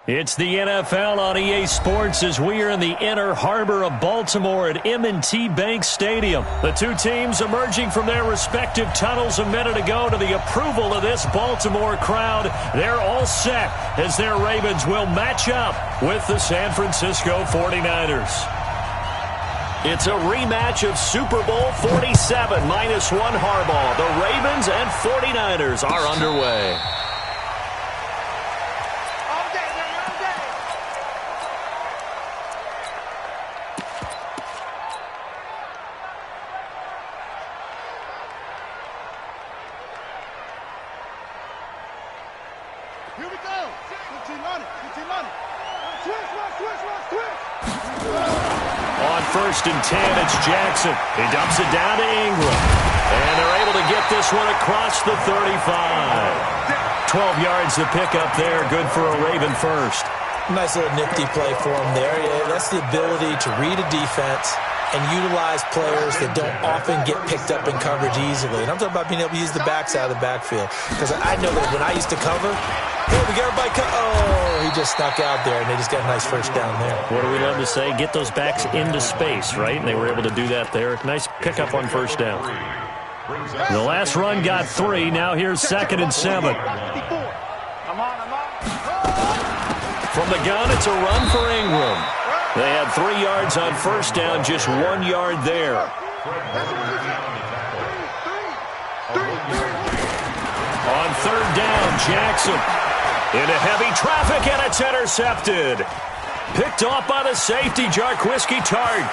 It's the NFL on EA Sports as we are in the inner harbor of Baltimore at M&T Bank Stadium. The two teams emerging from their respective tunnels a minute ago to the approval of this Baltimore crowd. They're all set as their Ravens will match up with the San Francisco 49ers. It's a rematch of Super Bowl 47 minus one Harbaugh. The Ravens and 49ers are underway. Here we go. 15 on it. 15 on it. Switch. On 1st and 10, it's Jackson. He dumps it down to Ingram. And they're able to get this one across the 35. 12 yards to pick up there. Good for a Raven first. Nice little nifty play for him there. Yeah, that's the ability to read a defense and utilize players that don't often get picked up in coverage easily. And I'm talking about being able to use the backside of the backfield. Because I know that when I used to cover, hey, we got everybody oh, he just snuck out there, and they just got a nice first down there. What do we love to say? Get those backs into space, right? And they were able to do that there. Nice pickup on first down. The last run got 3. Now here's 2nd and 7. From the gun, it's a run for Ingram. They had 3 yards on first down, just 1 yard there. On 3rd down, Jackson into heavy traffic, and it's intercepted. Picked off by the safety, Jarquiski Tart.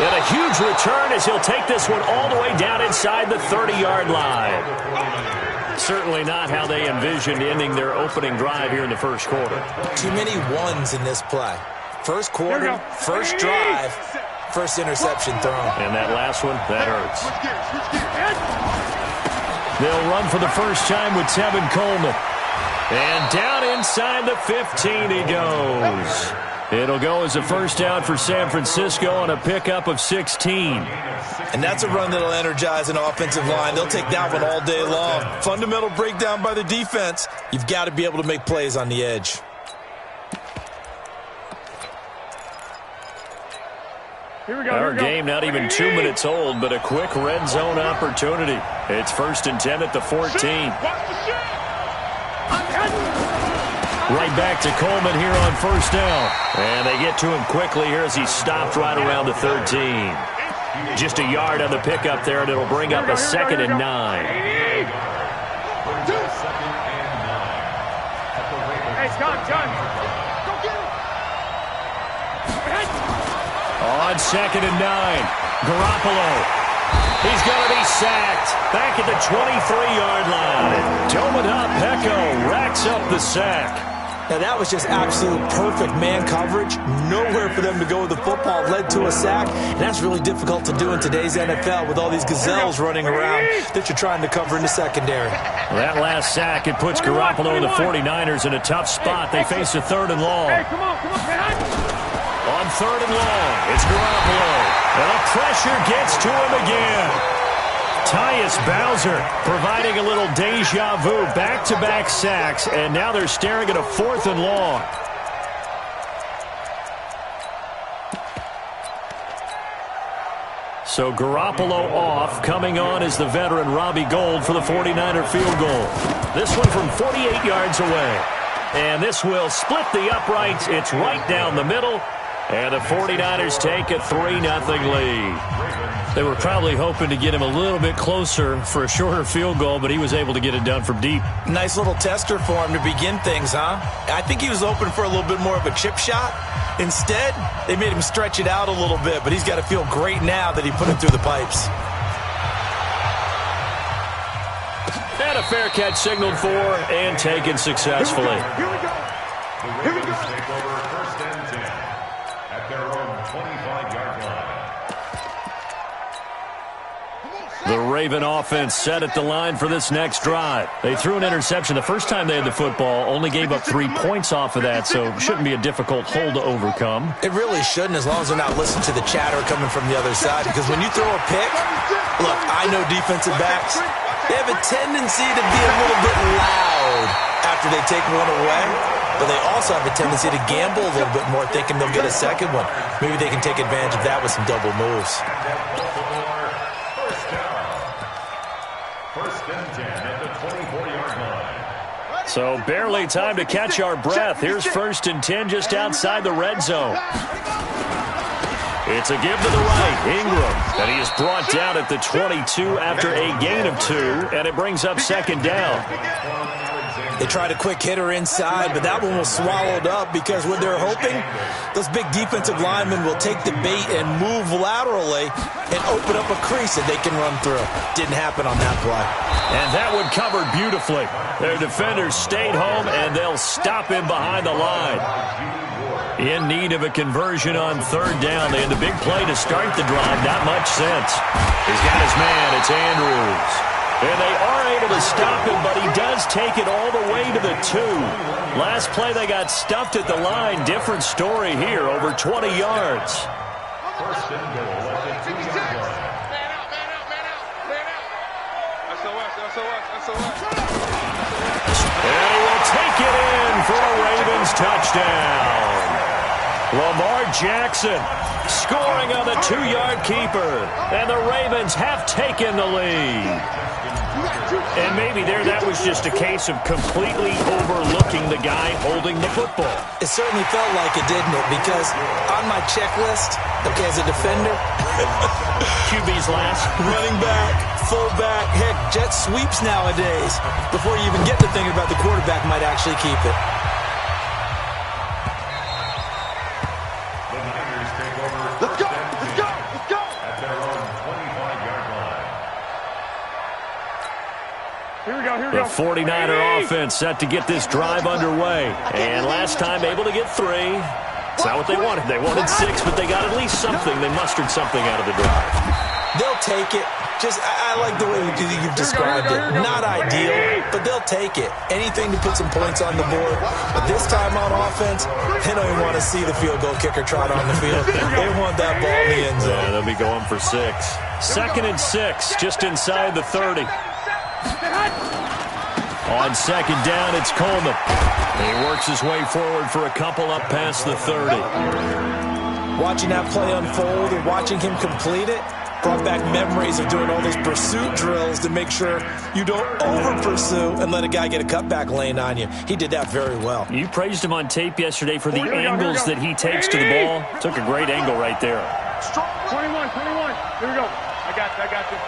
And a huge return as he'll take this one all the way down inside the 30-yard line. Certainly not how they envisioned ending their opening drive here in the first quarter. Too many ones in this play. First quarter, first drive, first interception thrown. And that last one, that hurts. They'll run for the first time with Tevin Coleman. And down inside the 15 he goes. It'll go as a first down for San Francisco on a pickup of 16. And that's a run that'll energize an offensive line. They'll take that one all day long. Fundamental breakdown by the defense. You've got to be able to make plays on the edge. Our game not even 2 minutes old, but a quick red zone opportunity. It's 1st and 10 at the 14. Right back to Coleman here on first down. And they get to him quickly here as he stopped right around the 13. Just a yard on the pickup there, and it'll bring up a 2nd and 9. Hey, John. On 2nd and 9, Garoppolo. He's going to be sacked back at the 23-yard line. Towing up, Pecco racks up the sack. Now, that was just absolute perfect man coverage. Nowhere for them to go with the football. Led to a sack. And that's really difficult to do in today's NFL with all these gazelles running around that you're trying to cover in the secondary. That last sack, it puts Garoppolo and the 49ers in a tough spot. They face a 3rd and long. On 3rd and long, it's Garoppolo. And the pressure gets to him again. Tyus Bowser providing a little deja vu, back-to-back sacks, and now they're staring at a 4th and long. So Garoppolo off, coming on is the veteran Robbie Gould for the 49er field goal. This one from 48 yards away. And this will split the uprights. It's right down the middle. And the 49ers take a 3-0 lead. They were probably hoping to get him a little bit closer for a shorter field goal, but he was able to get it done from deep. Nice little tester for him to begin things, huh? I think he was open for a little bit more of a chip shot. Instead, they made him stretch it out a little bit, but he's got to feel great now that he put it through the pipes. And a fair catch signaled for and taken successfully. Here we go. Here we go. Take over 1st and 10 at their own 25-yard line. The Raven offense set at the line for this next drive. They threw an interception the first time they had the football, only gave up 3 points off of that, so it shouldn't be a difficult hole to overcome. It really shouldn't, as long as they're not listening to the chatter coming from the other side, because when you throw a pick, look, I know defensive backs, they have a tendency to be a little bit loud after they take one away. but they also have a tendency to gamble a little bit more, thinking they'll get a second one. Maybe they can take advantage of that with some double moves. First and 10 at the 24-yard line. So barely time to catch our breath. Here's first and 10 just outside the red zone. It's a give to the right, Ingram, and he is brought down at the 22 after a gain of 2, and it brings up second down. They tried a quick hitter inside, but that one was swallowed up because what they're hoping, those big defensive linemen will take the bait and move laterally and open up a crease that they can run through. Didn't happen on that play. And that one covered beautifully. Their defenders stayed home, and they'll stop him behind the line. In need of a conversion on third down. They had the big play to start the drive. Not much sense. He's got his man. It's Andrews. And they are able to stop him, but he does take it all the way to the 2. Last play, they got stuffed at the line. Different story here, over 20 yards. First and goal at the 2-yard line. Man out, man out, man out, man out. SOS. And he will take it in for a Ravens touchdown. Lamar Jackson scoring on the 2-yard keeper. And the Ravens have taken the lead. And maybe that was just a case of completely overlooking the guy holding the football. It certainly felt like it, didn't it? Because on my checklist, okay, as a defender, QB's last. running back, fullback, heck, jet sweeps nowadays. Before you even get to thinking about the quarterback might actually keep it. The Niners take over. Let's go. At their own 25-yard line. Here we go. The 49er offense set to get this drive underway. And last time able to get 3. It's not what they wanted. They wanted 6, but they got at least something. They mustered something out of the drive. They'll take it. I like the way you've described it. Not ideal, but they'll take it. Anything to put some points on the board. But this time on offense, they don't even want to see the field goal kicker trot on the field. They want that ball in the end zone. Yeah, they'll be going for 6. Second and 6, just inside the 30. On second down, it's Coleman. He works his way forward for a couple up past the 30. Watching that play unfold and watching him complete it brought back memories of doing all those pursuit drills to make sure you don't over-pursue and let a guy get a cutback lane on you. He did that very well. You praised him on tape yesterday for the angles that he takes to the ball. Took a great angle right there. 21. Here we go. I got you.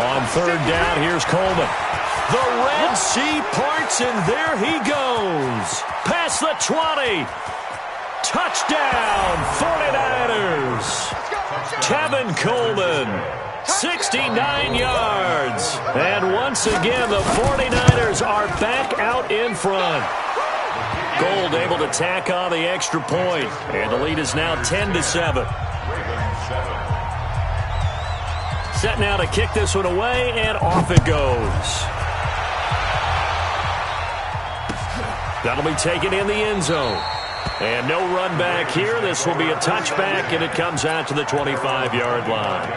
On third down, here's Coleman. The Red Sea parts, and there he goes. Past the 20. Touchdown, 49ers. Tevin Coleman, 69 yards. And once again, the 49ers are back out in front. Gold able to tack on the extra point, and the lead is now 10-7. Set now to kick this one away, and off it goes. That'll be taken in the end zone. And no run back here. This will be a touchback, and it comes out to the 25-yard line.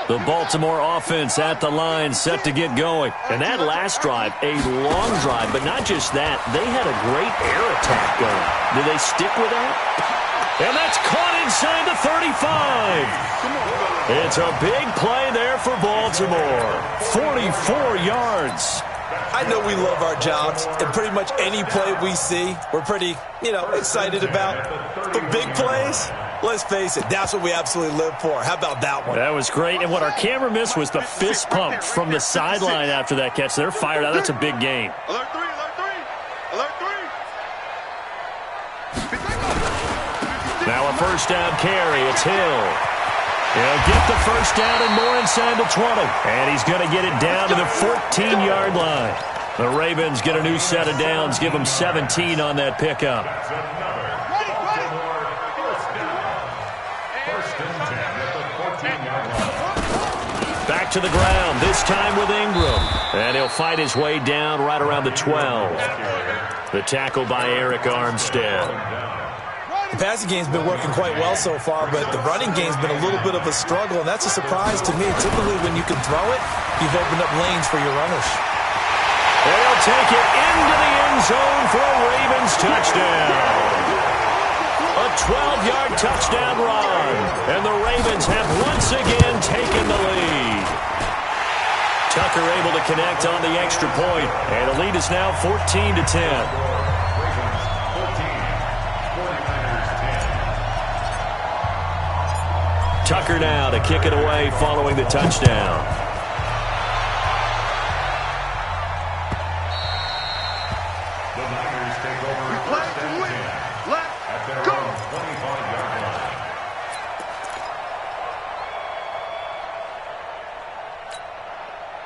The Baltimore offense at the line, set to get going. And that last drive, a long drive, but not just that. They had a great air attack going. Do they stick with that? And that's caught inside the 35. It's a big play there for Baltimore. 44 yards. I know we love our jobs, and pretty much any play we see, we're pretty, excited about. But big plays, let's face it, that's what we absolutely live for. How about that one? That was great. And what our camera missed was the fist pump from the sideline after that catch. They're fired out. That's a big game. Alert 3. Now a first down carry. It's Hill. He'll get the first down and more inside the 20. And he's going to get it down to the 14-yard line. The Ravens get a new set of downs. Give them 17 on that pickup. Back to the ground, this time with Ingram. And he'll fight his way down right around the 12. The tackle by Eric Armstead. The passing game's been working quite well so far, but the running game's been a little bit of a struggle, and that's a surprise to me. Typically, when you can throw it, you've opened up lanes for your runners. They'll take it into the end zone for a Ravens touchdown. A 12-yard touchdown run, and the Ravens have once again taken the lead. Tucker able to connect on the extra point, and the lead is now 14-10. Tucker now to kick it away following the touchdown. The Niners take over first and 10 at their own 25-yard line.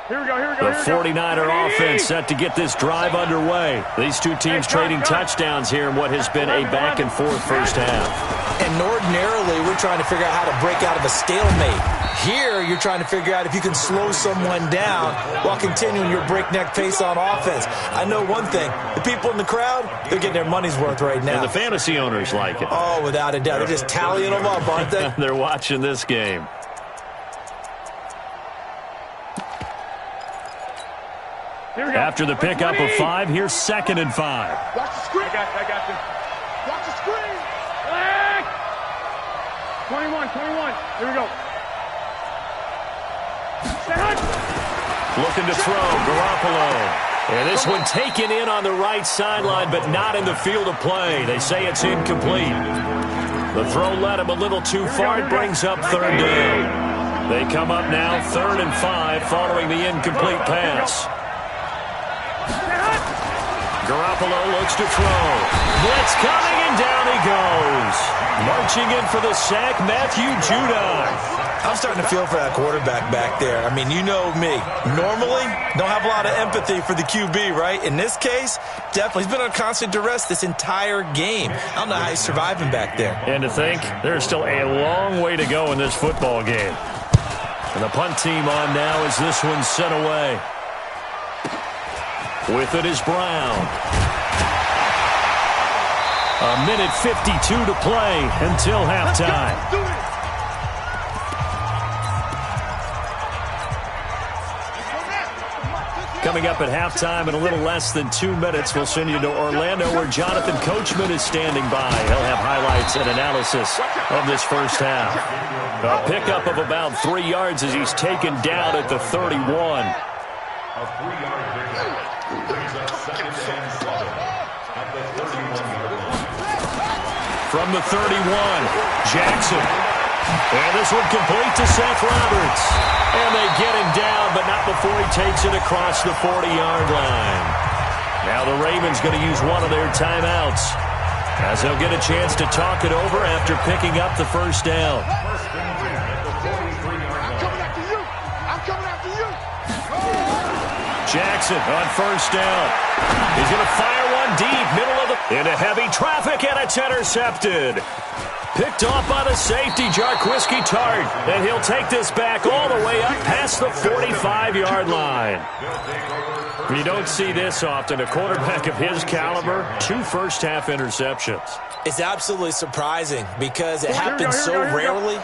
Here we go, here we go, The here we go. 49er offense set to get this drive underway. These two teams trading touchdowns here in what has been a back-and-forth first half. And ordinarily, we're trying to figure out how to break out of a stalemate. Here, you're trying to figure out if you can slow someone down while continuing your breakneck pace on offense. I know one thing. The people in the crowd, they're getting their money's worth right now. And the fantasy owners like it. Oh, without a doubt. They're just tallying them up, aren't they? They're watching this game. After the pickup of 5, here's 2nd and 5. Watch the screen. I got you. Watch the screen. 21. Here we go. Looking to throw, Garoppolo. And this one taken in on the right sideline, but not in the field of play. They say it's incomplete. The throw led him a little too far. It brings up 3rd down. They come up now 3rd and 5 following the incomplete pass. Garoppolo looks to throw. Blitz coming, and down he goes. Marching in for the sack, Matthew Judon. I'm starting to feel for that quarterback back there. I mean, you know me. Normally, don't have a lot of empathy for the QB, right? In this case, definitely. He's been on constant duress this entire game. I don't know how he's surviving back there. And to think, there's still a long way to go in this football game. And the punt team on now as this one's sent away. With it is Brown. A minute 52 to play until halftime. Coming up at halftime in a little less than 2 minutes, we'll send you to Orlando where Jonathan Coachman is standing by. He'll have highlights and analysis of this first half. A pickup of about 3 yards as he's taken down at the 31. A 3-yard pickup brings up 2nd and 7 at the 31-yard line. From the 31, Jackson. And this one complete to Seth Roberts. And they get him down, but not before he takes it across the 40-yard line. Now the Ravens going to use one of their timeouts as they'll get a chance to talk it over after picking up the first down. First and 10 at the 43-yard line. I'm coming after you. Jackson on first down. He's going to fire one deep, middle of the... into heavy traffic, and it's intercepted. Picked off by the safety, Jarquiski Tart. And he'll take this back all the way up past the 45-yard line. You don't see this often. A quarterback of his caliber, 2 first-half interceptions. It's absolutely surprising because it happens so rarely.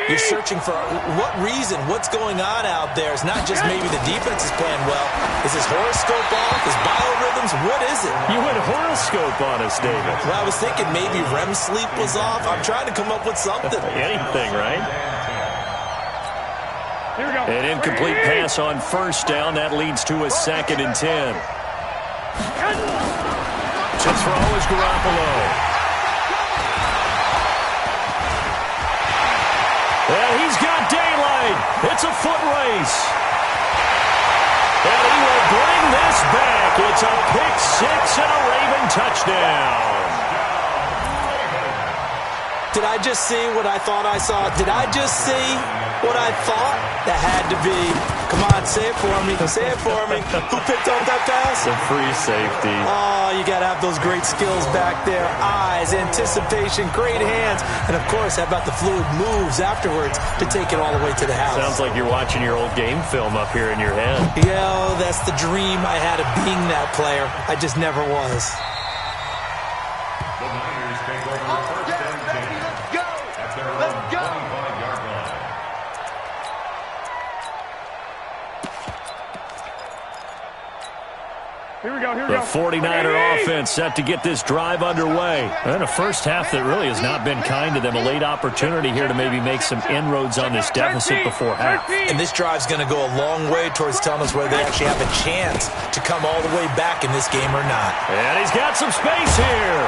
You're searching for what reason, what's going on out there. It's not just maybe the defense is playing well. Is his horoscope off? His biorhythms? What is it? You went horoscope on us, David. Well, I was thinking maybe REM sleep was off. I'm trying to come up with something. Anything, right? Here we go. An incomplete pass on first down. That leads to a 2nd and 10. To throw is Garoppolo. And he's got daylight. It's a foot race. And he will bring this back. It's a pick 6 and a Raven touchdown. Did I just see what I thought I saw? Did I just see what I thought? That had to be. Come on, say it for me. Say it for me. Who picked up that pass? The free safety. Oh, you got to have those great skills back there. Eyes, anticipation, great hands. And, of course, how about the fluid moves afterwards to take it all the way to the house? Sounds like you're watching your old game film up here in your head. Yeah, that's the dream I had of being that player. I just never was. The Niners take over first and The 49er offense set to get this drive underway. And a first half that really has not been kind to them. A late opportunity here to maybe make some inroads on this deficit before half. And this drive's going to go a long way towards telling us whether they actually have a chance to come all the way back in this game or not. And he's got some space here.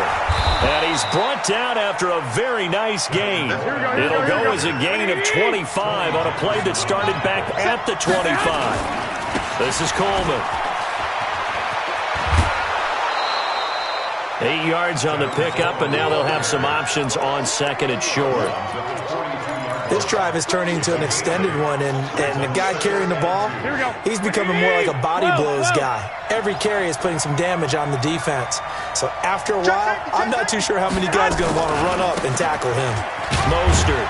And he's brought down after a very nice gain. It'll go as a gain of 25 on a play that started back at the 25. This is Coleman. 8 yards on the pickup, and now they'll have some options on second and short. This drive is turning into an extended one, and the guy carrying the ball, he's becoming more like a body blows guy. Every carry is putting some damage on the defense. So after a while, I'm not too sure how many guys are going to want to run up and tackle him. Mostert.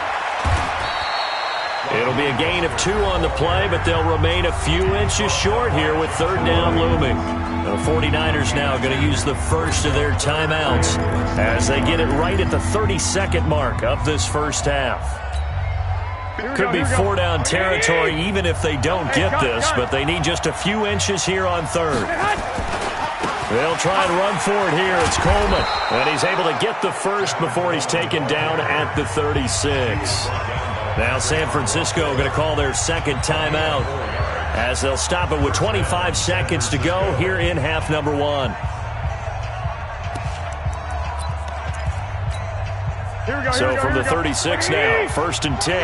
It'll be a gain of 2 on the play, but they'll remain a few inches short here with third down looming. The 49ers now going to use the first of their timeouts as they get it right at the 30-second mark of this first half. Could be 4-down territory even if they don't get this, but they need just a few inches here on third. They'll try and run for it here. It's Coleman, and he's able to get the first before he's taken down at the 36. Now San Francisco going to call their second timeout as they'll stop it with 25 seconds to go here in half number 1. So from the 36 now, first and 10.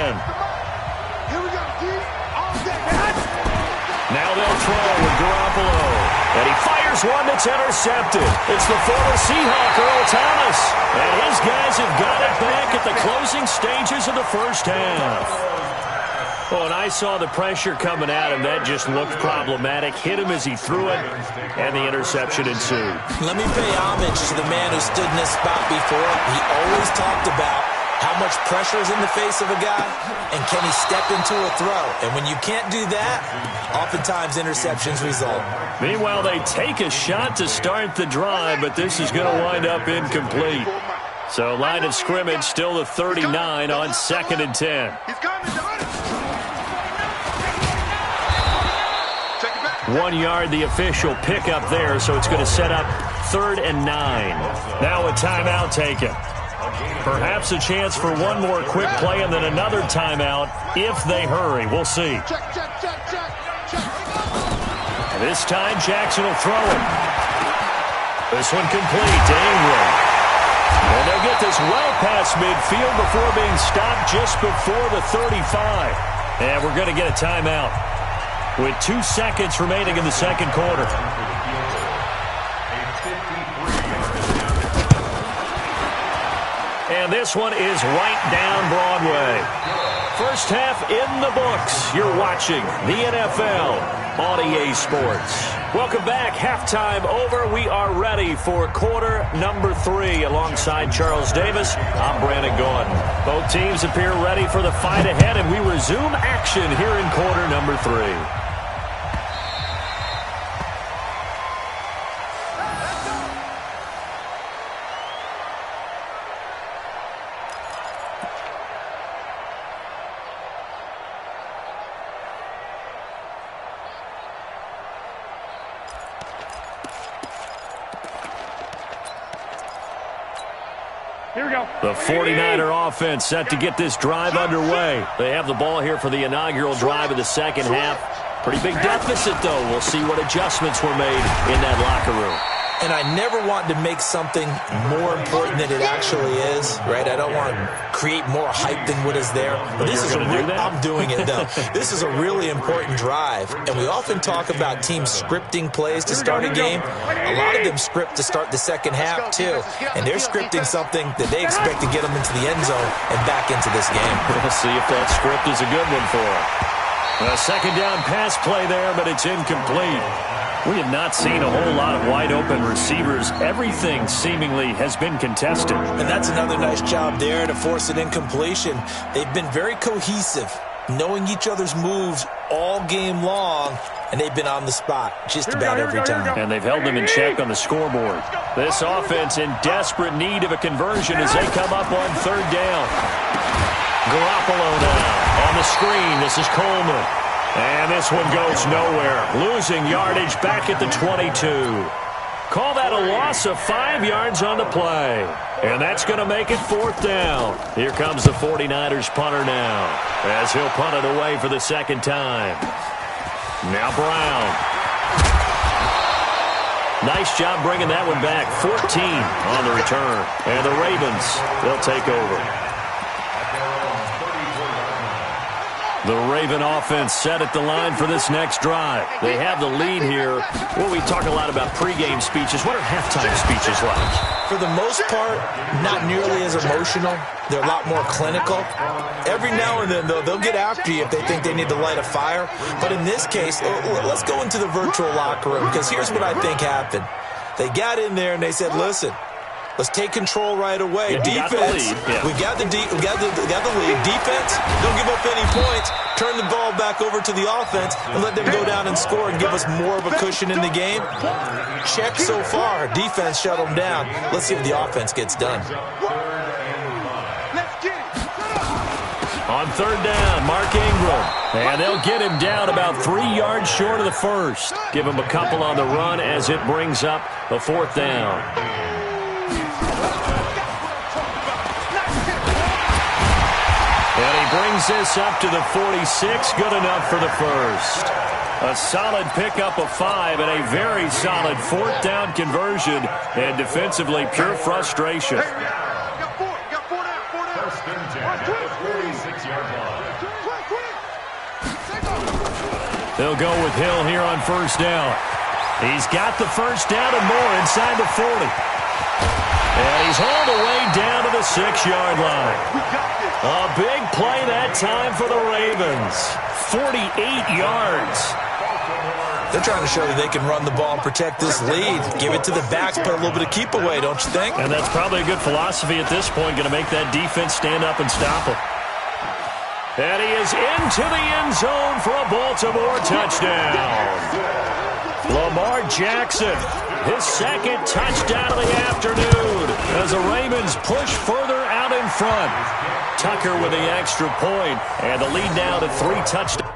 Now they'll throw with Garoppolo. And he fires one that's intercepted. It's the former Seahawk, Earl Thomas. And his guys have got it back at the closing stages of the first half. Oh, and I saw the pressure coming at him. That just looked problematic. Hit him as he threw it, and the interception ensued. Let me pay homage to the man who stood in this spot before. He always talked about how much pressure is in the face of a guy, and can he step into a throw? And when you can't do that, oftentimes interceptions result. Meanwhile, they take a shot to start the drive, but this is going to wind up incomplete. So line of scrimmage still the 39 on second and 10. 1 yard, the official pickup there, so it's going to set up third and 9. Now a timeout taken. Perhaps a chance for one more quick play and then another timeout if they hurry. We'll see. This time Jackson will throw it. This one complete to Ingram. And they'll get this well past midfield before being stopped just before the 35. And we're going to get a timeout with 2 seconds remaining in the second quarter. And this one is right down Broadway. First half in the books. You're watching the NFL on EA Sports. Welcome back. Halftime over. We are ready for quarter number 3. Alongside Charles Davis, I'm Brandon Gordon. Both teams appear ready for the fight ahead, and we resume action here in quarter number 3. The 49er offense set to get this drive underway. They have the ball here for the inaugural drive of the second half. Pretty big deficit, though. We'll see what adjustments were made in that locker room. And I never want to make something more important than it actually is, right? I don't want to create more hype than what is there. But this is I'm doing it, though. This is a really important drive. And we often talk about teams scripting plays to start a game. A lot of them script to start the second half, too. And they're scripting something that they expect to get them into the end zone and back into this game. We'll see if that script is a good one for them. A second down pass play there, but it's incomplete. We have not seen a whole lot of wide-open receivers. Everything seemingly has been contested. And that's another nice job there to force an incompletion. They've been very cohesive, knowing each other's moves all game long, and they've been on the spot just about every time. And they've held them in check on the scoreboard. This offense in desperate need of a conversion as they come up on third down. Garoppolo now on the screen. This is Coleman. And this one goes nowhere. Losing yardage back at the 22. Call that a loss of 5 yards on the play. And that's going to make it 4th down. Here comes the 49ers punter now, as he'll punt it away for the second time. Now Brown. Nice job bringing that one back. 14 on the return. And the Ravens, they'll take over. The Raven offense set at the line for this next drive. They have the lead here. Well, we talk a lot about pregame speeches. What are halftime speeches like? For the most part, not nearly as emotional. They're a lot more clinical. Every now and then, though, they'll get after you if they think they need to light a fire. But in this case, let's go into the virtual locker room, because here's what I think happened. They got in there and they said, listen, let's take control right away. Yeah, defense, we got the lead. Defense, don't give up any points. Turn the ball back over to the offense and let them go down and score and give us more of a cushion in the game. Check so far. Defense shut them down. Let's see if the offense gets done. On 3rd down, Mark Ingram. And they'll get him down about 3 yards short of the first. Give him a couple on the run as it brings up the 4th down. And he brings this up to the 46. Good enough for the first. A solid pickup of 5 and a very solid 4th down conversion. And defensively, pure frustration. First and 10 at the 46-yard line. They'll go with Hill here on 1st down. He's got the 1st down and more inside the 40. And he's all the way down to the 6-yard line. A big play that time for the Ravens. 48 yards. They're trying to show that they can run the ball and protect this lead. Give it to the backs, put a little bit of keep away, don't you think? And that's probably a good philosophy at this point, going to make that defense stand up and stop him. And he is into the end zone for a Baltimore touchdown. Lamar Jackson, his 2nd touchdown of the afternoon as the Ravens push further out in front. Tucker with the extra point, and the lead now to 3 touchdowns.